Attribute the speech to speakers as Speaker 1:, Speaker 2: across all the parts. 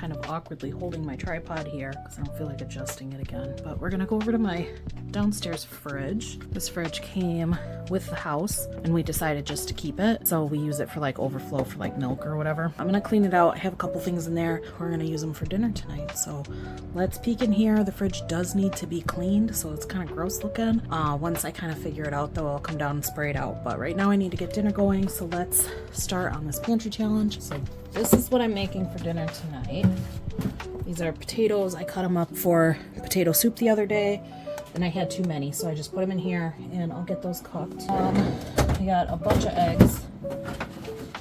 Speaker 1: kind of awkwardly holding my tripod here because I don't feel like adjusting it again. But we're gonna go over to my downstairs fridge. This fridge came with the house and we decided just to keep it. So we use it for like overflow for like milk or whatever. I'm gonna clean it out. I have a couple things in there. We're gonna use them for dinner tonight. So let's peek in here. The fridge does need to be cleaned, so it's kind of gross looking. Once I kind of figure it out though, I'll come down and spray it out. But right now I need to get dinner going. So let's start on this pantry challenge. So this is what I'm making for dinner tonight. These are potatoes. I cut them up for potato soup the other day, and I had too many, so I just put them in here, and I'll get those cooked. I got a bunch of eggs.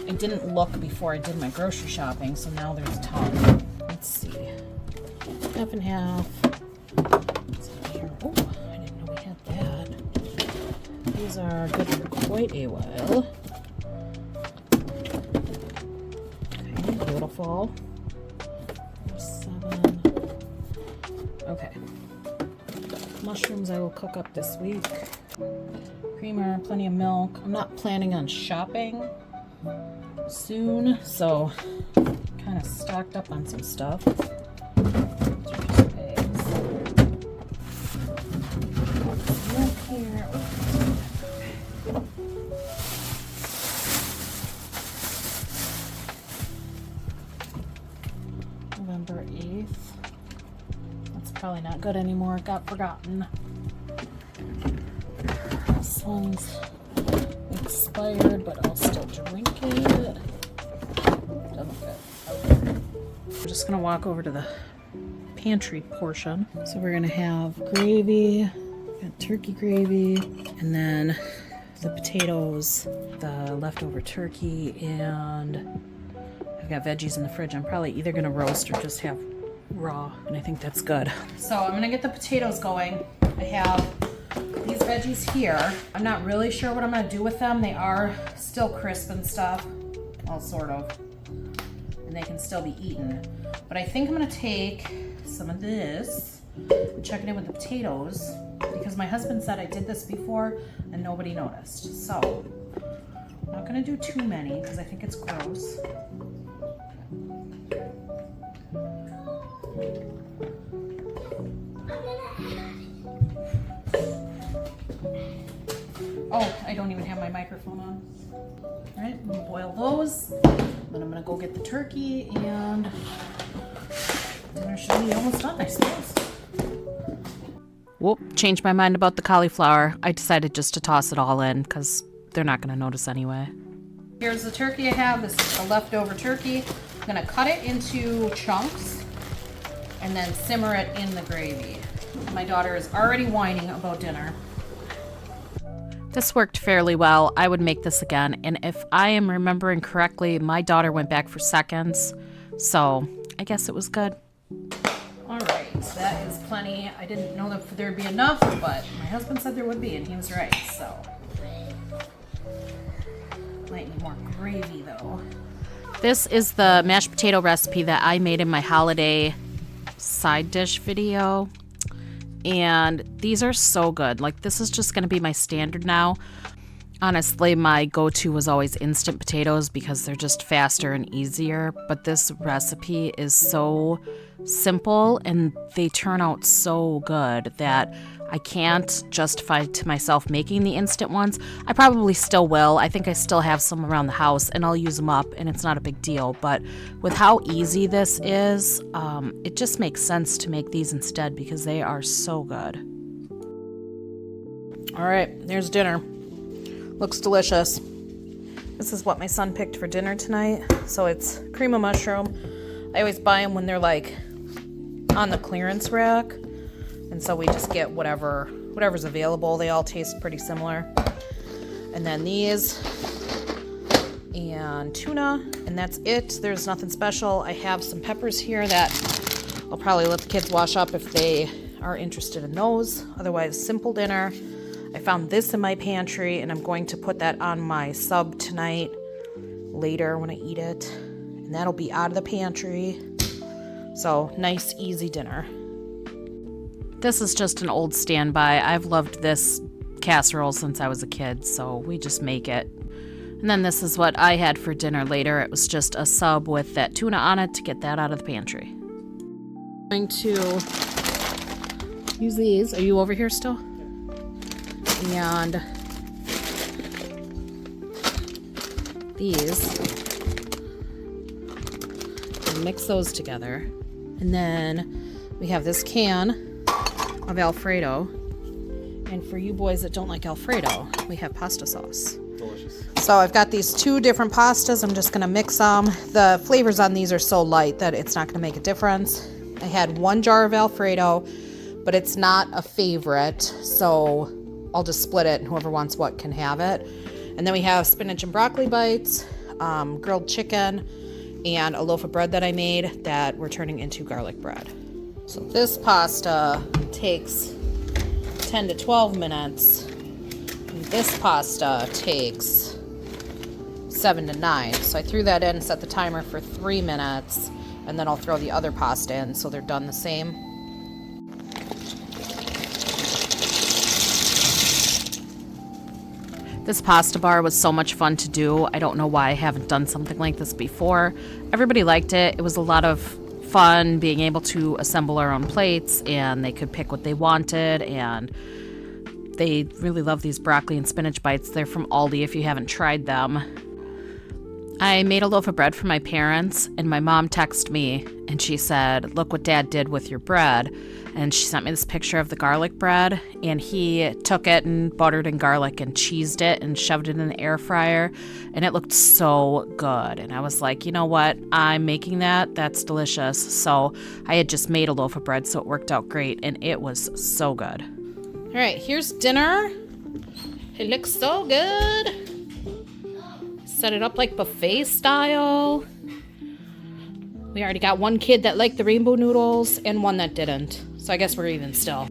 Speaker 1: I didn't look before I did my grocery shopping, so now there's a ton. Let's see. Half and half. What's in here? Oh, I didn't know we had that. These are good for quite a while. Beautiful. 7. Okay. Mushrooms I will cook up this week. Creamer, plenty of milk. I'm not planning on shopping soon, so kind of stocked up on some stuff. These are just eggs. Milk here. November 8th. That's probably not good anymore. It got forgotten. This one's expired, but I'll still drink it. Doesn't fit. Okay. We're just gonna walk over to the pantry portion. So we're gonna have gravy, got turkey gravy, and then the potatoes, the leftover turkey, and I've got veggies in the fridge. I'm probably either gonna roast or just have raw, and I think that's good. So I'm gonna get the potatoes going. I have these veggies here. I'm not really sure what I'm gonna do with them. They are still crisp and stuff, well, sort of, and they can still be eaten. But I think I'm gonna take some of this and check it in with the potatoes, because my husband said I did this before and nobody noticed. So I'm not gonna do too many because I think it's gross. Oh, I don't even have my microphone on. All right, I'm gonna boil those. Then I'm gonna go get the turkey, and dinner should be almost done, I suppose. Whoop, changed my mind about the cauliflower. I decided just to toss it all in because they're not gonna notice anyway. Here's the turkey I have. This is the leftover turkey. I'm gonna cut it into chunks and then simmer it in the gravy. My daughter is already whining about dinner. This worked fairly well. I would make this again, and if I am remembering correctly, my daughter went back for seconds, so I guess it was good. All right, that is plenty. I didn't know that there'd be enough, but my husband said there would be, and he was right, so. Might need more gravy, though. This is the mashed potato recipe that I made in my holiday side dish video. And these are so good. Like, this is just going to be my standard now. Honestly, my go-to was always instant potatoes because they're just faster and easier. But this recipe is so simple and they turn out so good that I can't justify to myself making the instant ones. I probably still will. I think I still have some around the house and I'll use them up and it's not a big deal. But with how easy this is, it just makes sense to make these instead because they are so good. All right, there's dinner. Looks delicious. This is what my son picked for dinner tonight. So it's cream of mushroom. I always buy them when they're like on the clearance rack. And so we just get whatever's available. They all taste pretty similar. And then these and tuna, and that's it. There's nothing special. I have some peppers here that I'll probably let the kids wash up if they are interested in those. Otherwise, simple dinner. I found this in my pantry, and I'm going to put that on my sub tonight, later when I eat it. And that'll be out of the pantry. So, nice, easy dinner. This is just an old standby. I've loved this casserole since I was a kid, so we just make it. And then this is what I had for dinner later. It was just a sub with that tuna on it to get that out of the pantry. I'm going to use these. Are you over here still? And these. And mix those together. And then we have this can of Alfredo. And for you boys that don't like Alfredo, we have pasta sauce.
Speaker 2: Delicious.
Speaker 1: So I've got these 2 different pastas. I'm just going to mix them. The flavors on these are so light that it's not going to make a difference. I had 1 jar of Alfredo, but it's not a favorite, so I'll just split it, and whoever wants what can have it. And then we have spinach and broccoli bites, grilled chicken, and a loaf of bread that I made that we're turning into garlic bread. So this pasta takes 10 to 12 minutes. And this pasta takes 7 to 9. So I threw that in, set the timer for 3 minutes, and then I'll throw the other pasta in so they're done the same. This pasta bar was so much fun to do. I don't know why I haven't done something like this before. Everybody liked it. It was a lot of fun being able to assemble our own plates, and they could pick what they wanted, and they really love these broccoli and spinach bites. They're from Aldi if you haven't tried them. I made a loaf of bread for my parents, and my mom texted me, and she said, "Look what Dad did with your bread." And she sent me this picture of the garlic bread, and he took it and buttered and garlic and cheesed it and shoved it in the air fryer, and it looked so good. And I was like, you know what? I'm making that. That's delicious. So I had just made a loaf of bread, so it worked out great, and it was so good. All right, here's dinner. It looks so good. Set it up like buffet style. We already got 1 kid that liked the rainbow noodles and 1 that didn't. So I guess we're even still.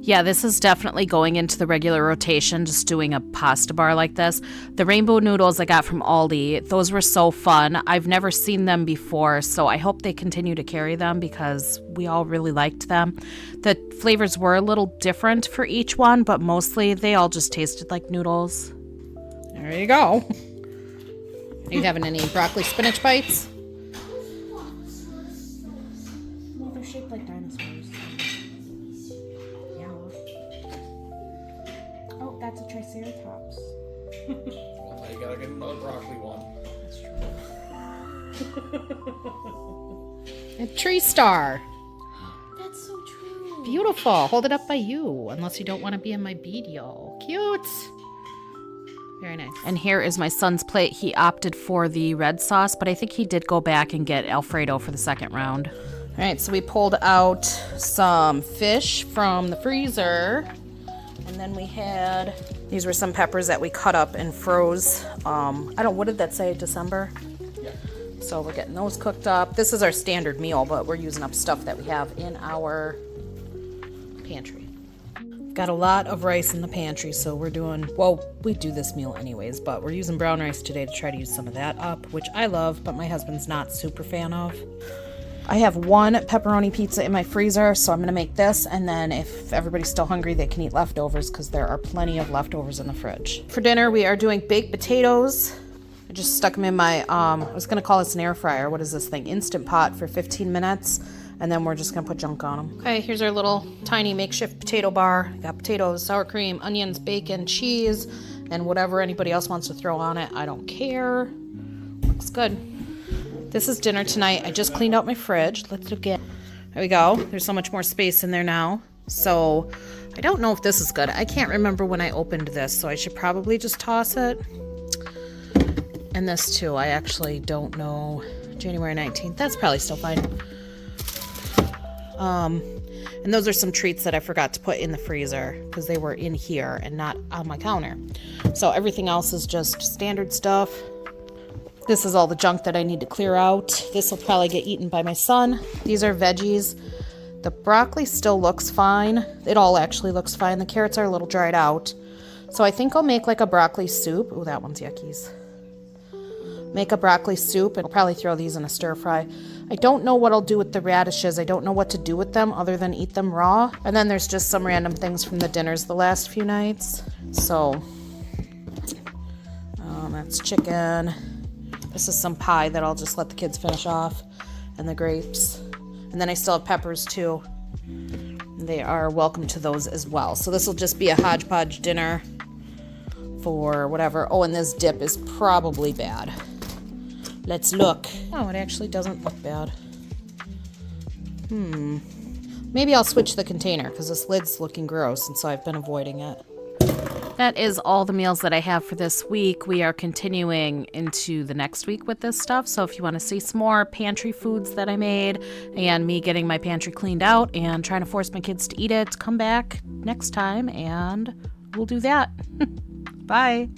Speaker 1: Yeah, this is definitely going into the regular rotation, just doing a pasta bar like this. The rainbow noodles I got from Aldi, those were so fun. I've never seen them before, so I hope they continue to carry them because we all really liked them. The flavors were a little different for each one, but mostly they all just tasted like noodles. There you go. Are you having any broccoli spinach bites?
Speaker 3: Well, they're shaped like dinosaurs. Yeah. Oh, that's a triceratops.
Speaker 2: Well, now you gotta get another broccoli one.
Speaker 1: A tree star.
Speaker 3: That's so true.
Speaker 1: Beautiful. Hold it up by you, unless you don't want to be in my video. Cute. Very nice. And here is my son's plate. He opted for the red sauce, but I think he did go back and get Alfredo for the second round. All right, so we pulled out some fish from the freezer. And then we had, these were some peppers that we cut up and froze. What did that say, December?
Speaker 2: Yeah.
Speaker 1: So we're getting those cooked up. This is our standard meal, but we're using up stuff that we have in our pantry. Got a lot of rice in the pantry, so we're doing, well, we do this meal anyways, but we're using brown rice today to try to use some of that up, which I love, but my husband's not super fan of. I have 1 pepperoni pizza in my freezer, so I'm going to make this, and then if everybody's still hungry, they can eat leftovers because there are plenty of leftovers in the fridge. For dinner, we are doing baked potatoes. I just stuck them in my, I was going to call this an air fryer. What is this thing? Instant Pot for 15 minutes. And then we're just going to put junk on them. Okay, here's our little tiny makeshift potato bar. Got potatoes, sour cream, onions, bacon, cheese, and whatever anybody else wants to throw on it. I don't care. Looks good. This is dinner tonight. I just cleaned out my fridge. Let's look at. There we go. There's so much more space in there now. So I don't know if this is good. I can't remember when I opened this, so I should probably just toss it. And this too. I actually don't know. January 19th. That's probably still fine. And those are some treats that I forgot to put in the freezer because they were in here and not on my counter. So everything else is just standard stuff. This is all the junk that I need to clear out. This will probably get eaten by my son. These are veggies. The broccoli still looks fine. It all actually looks fine. The carrots are a little dried out. So I think I'll make like a broccoli soup. Oh, that one's yuckies. Make a broccoli soup and I'll probably throw these in a stir fry. I don't know what I'll do with the radishes. I don't know what to do with them other than eat them raw. And then there's just some random things from the dinners the last few nights. So, that's chicken. This is some pie that I'll just let the kids finish off. And the grapes. And then I still have peppers too. They are welcome to those as well. So this will just be a hodgepodge dinner for whatever. Oh, and this dip is probably bad. Let's look. Oh, it actually doesn't look bad. Maybe I'll switch the container because this lid's looking gross, and so I've been avoiding it. That is all the meals that I have for this week. We are continuing into the next week with this stuff. So if you want to see some more pantry foods that I made and me getting my pantry cleaned out and trying to force my kids to eat it, come back next time and we'll do that. Bye.